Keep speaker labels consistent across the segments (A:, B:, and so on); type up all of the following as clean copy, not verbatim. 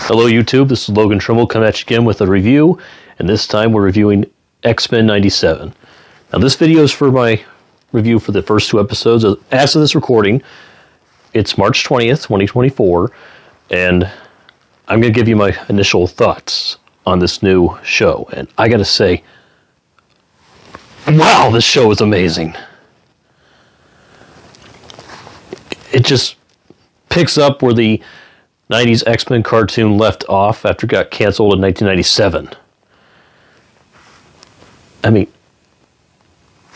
A: Hello YouTube, this is Logan Trimble coming at you again with a review, and this time we're reviewing X-Men 97. Now this video is for my review for the first two episodes. As of this recording, it's March 20th, 2024, and I'm going to give you my initial thoughts on this new show. And I gotta say, wow, this show is amazing. It just picks up where the 90s X-Men cartoon left off after it got canceled in 1997. I mean,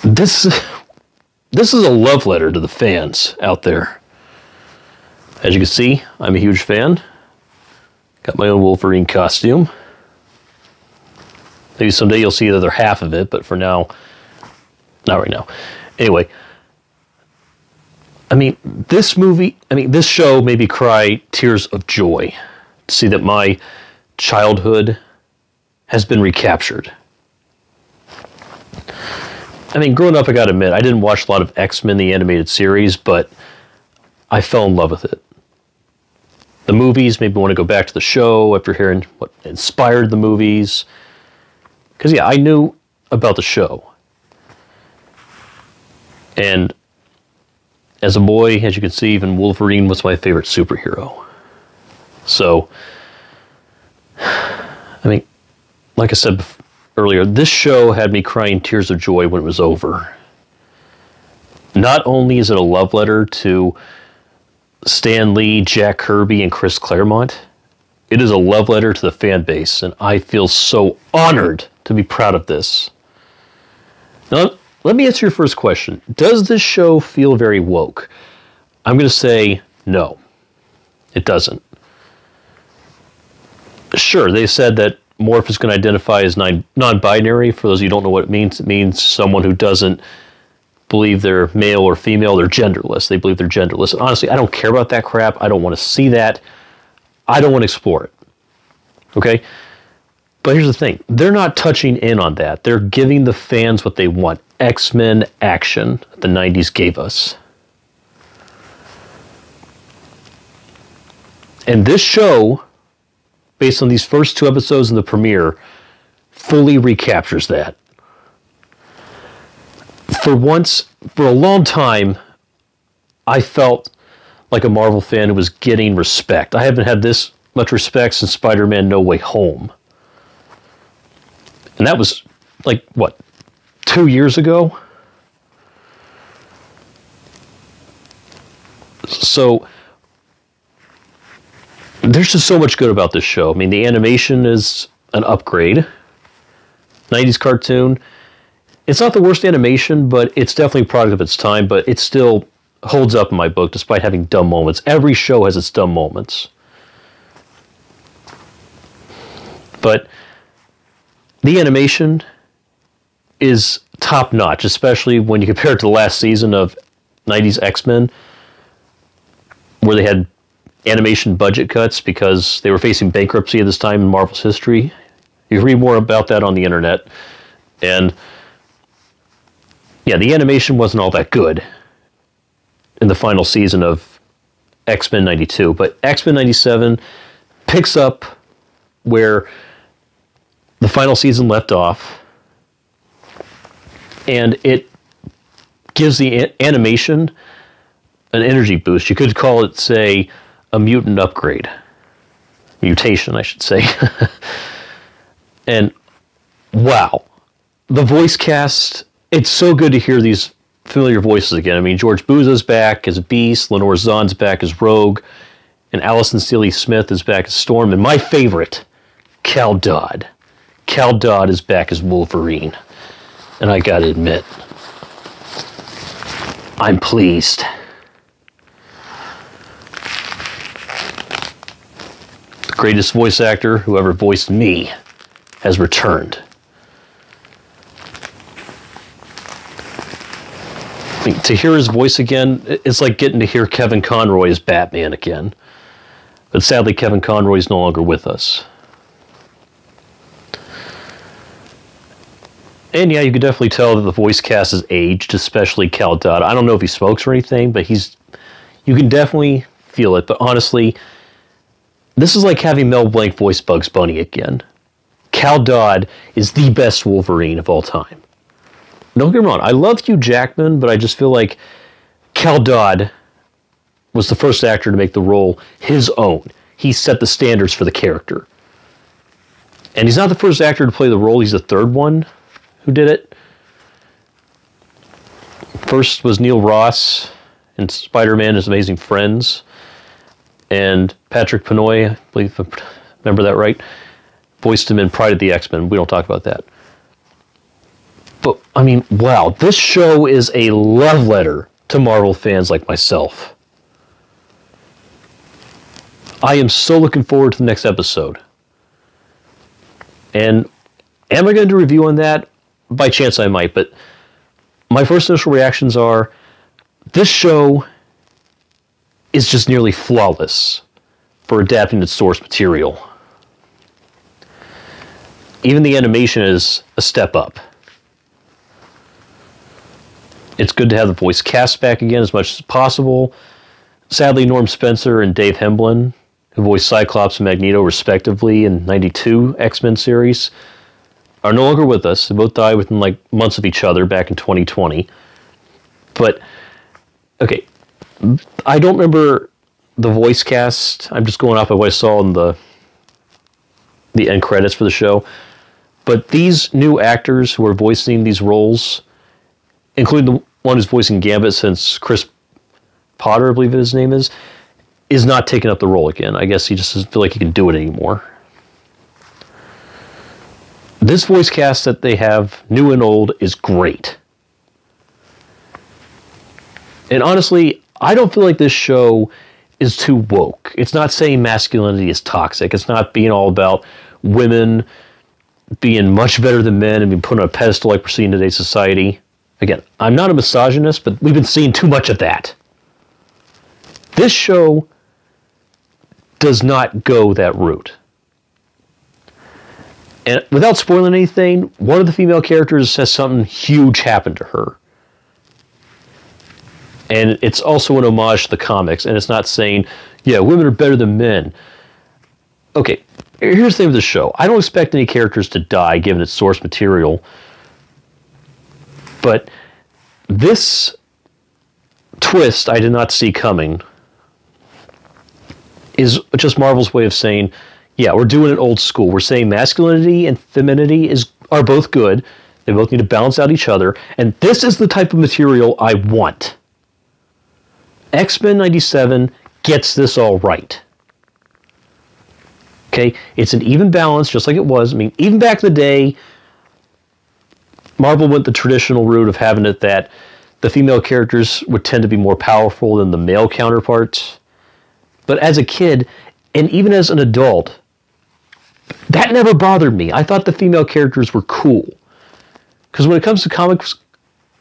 A: this is a love letter to the fans out there. As you can see, I'm a huge fan. Got my own Wolverine costume. Maybe someday you'll see the other half of it, but for now, not right now. Anyway, I mean, this show made me cry tears of joy to see that my childhood has been recaptured. I mean, growing up, I gotta admit, I didn't watch a lot of X-Men, the animated series, but I fell in love with it. The movies made me want to go back to the show after hearing what inspired the movies. Because, yeah, I knew about the show. And as a boy, as you can see, even Wolverine was my favorite superhero. So, I mean, like I said earlier, this show had me crying tears of joy when it was over. Not only is it a love letter to Stan Lee, Jack Kirby, and Chris Claremont, it is a love letter to the fan base, and I feel so honored to be proud of this. Now, let me answer your first question. Does this show feel very woke? I'm going to say no. It doesn't. Sure, they said that Morph is going to identify as non-binary. For those of you who don't know what it means someone who doesn't believe they're male or female. They're genderless. They believe they're genderless. And honestly, I don't care about that crap. I don't want to see that. I don't want to explore it. Okay? But here's the thing. They're not touching in on that. They're giving the fans what they want. X-Men action that the 90s gave us. And this show, based on these first two episodes in the premiere, fully recaptures that. For once, for a long time, I felt like a Marvel fan who was getting respect. I haven't had this much respect since Spider-Man No Way Home. And that was, like, what, 2 years ago? So, there's just so much good about this show. I mean, the animation is an upgrade. 90s cartoon. It's not the worst animation, but it's definitely a product of its time, but it still holds up in my book despite having dumb moments. Every show has its dumb moments. But the animation is top-notch, especially when you compare it to the last season of 90s X-Men, where they had animation budget cuts because they were facing bankruptcy at this time in Marvel's history. You can read more about that on the internet. And yeah, the animation wasn't all that good in the final season of X-Men 92, but X-Men 97 picks up where the final season left off, and it gives the animation an energy boost. You could call it, say, a mutant upgrade. Mutation, I should say. And wow, the voice cast, it's so good to hear these familiar voices again. I mean, George Buza's back as Beast, Lenore Zahn's back as Rogue, and Allison Seeley Smith is back as Storm, and my favorite, Cal Dodd. Cal Dodd is back as Wolverine. And I gotta admit, I'm pleased. The greatest voice actor who ever voiced me has returned. I mean, to hear his voice again, it's like getting to hear Kevin Conroy as Batman again. But sadly, Kevin Conroy is no longer with us. And yeah, you could definitely tell that the voice cast has aged, especially Cal Dodd. I don't know if he smokes or anything, but you can definitely feel it. But honestly, This is like having Mel Blanc voice Bugs Bunny again. Cal Dodd is the best Wolverine of all time. Don't get me wrong, I love Hugh Jackman, but I just feel like Cal Dodd was the first actor to make the role his own. He set the standards for the character. And he's not the first actor to play the role, he's the third one who did it. First was Neil Ross in Spider-Man and His Amazing Friends. And Patrick Penoy, I believe, if I remember that right, voiced him in Pride of the X-Men. We don't talk about that. But, I mean, wow, this show is a love letter to Marvel fans like myself. I am so looking forward to the next episode. And am I going to do a review on that? By chance I might, but my first initial reactions are, this show is just nearly flawless for adapting its source material. Even the animation is a step up. It's good to have the voice cast back again as much as possible. Sadly, Norm Spencer and Dave Hemblin, who voiced Cyclops and Magneto respectively in '92 X-Men series, are no longer with us. They both died within like months of each other back in 2020. But, okay, I don't remember the voice cast. I'm just going off of what I saw in the end credits for the show. But these new actors who are voicing these roles, including the one who's voicing Gambit since Chris Potter, I believe his name is not taking up the role again. I guess he just doesn't feel like he can do it anymore. This voice cast that they have, new and old, is great. And honestly, I don't feel like this show is too woke. It's not saying masculinity is toxic. It's not being all about women being much better than men and being put on a pedestal like we're seeing in today's society. Again, I'm not a misogynist, but we've been seeing too much of that. This show does not go that route. And without spoiling anything, one of the female characters says something huge happened to her. And it's also an homage to the comics, and it's not saying, yeah, women are better than men. Okay, here's the thing with the show. I don't expect any characters to die given its source material. But this twist I did not see coming is just Marvel's way of saying, yeah, we're doing it old school. We're saying masculinity and femininity are both good. They both need to balance out each other. And this is the type of material I want. X-Men 97 gets this all right. Okay? It's an even balance, just like it was. I mean, even back in the day, Marvel went the traditional route of having it that the female characters would tend to be more powerful than the male counterparts. But as a kid, and even as an adult, that never bothered me. I thought the female characters were cool. Because when it comes to comics,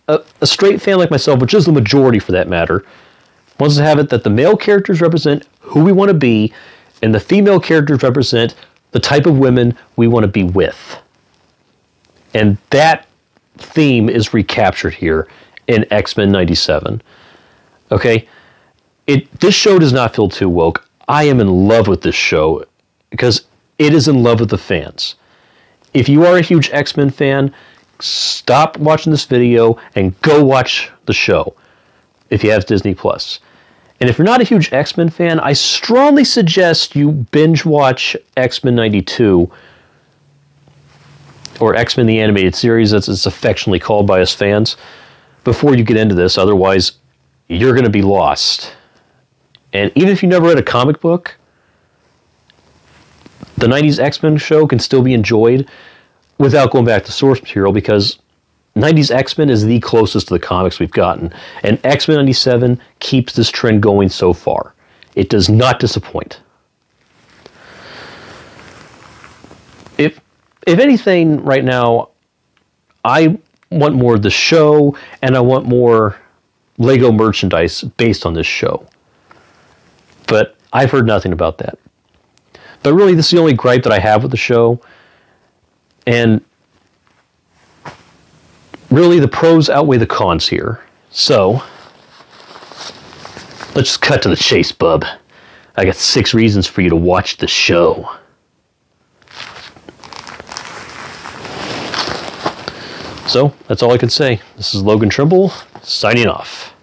A: a straight fan like myself, which is the majority for that matter, wants to have it that the male characters represent who we want to be, and the female characters represent the type of women we want to be with. And that theme is recaptured here in X-Men 97. Okay? This show does not feel too woke. I am in love with this show because it is in love with the fans. If you are a huge X-Men fan, stop watching this video and go watch the show if you have Disney+. And if you're not a huge X-Men fan, I strongly suggest you binge watch X-Men 92, or X-Men the Animated Series, as it's affectionately called by us fans, before you get into this. Otherwise, you're going to be lost. And even if you never read a comic book, the 90s X-Men show can still be enjoyed without going back to source material, because 90s X-Men is the closest to the comics we've gotten. And X-Men 97 keeps this trend going so far. It does not disappoint. If anything, right now, I want more of the show, and I want more Lego merchandise based on this show. But I've heard nothing about that. But really, this is the only gripe that I have with the show. And really, the pros outweigh the cons here. So, let's just cut to the chase, bub. I got 6 reasons for you to watch the show. So, that's all I could say. This is Logan Trimble, signing off.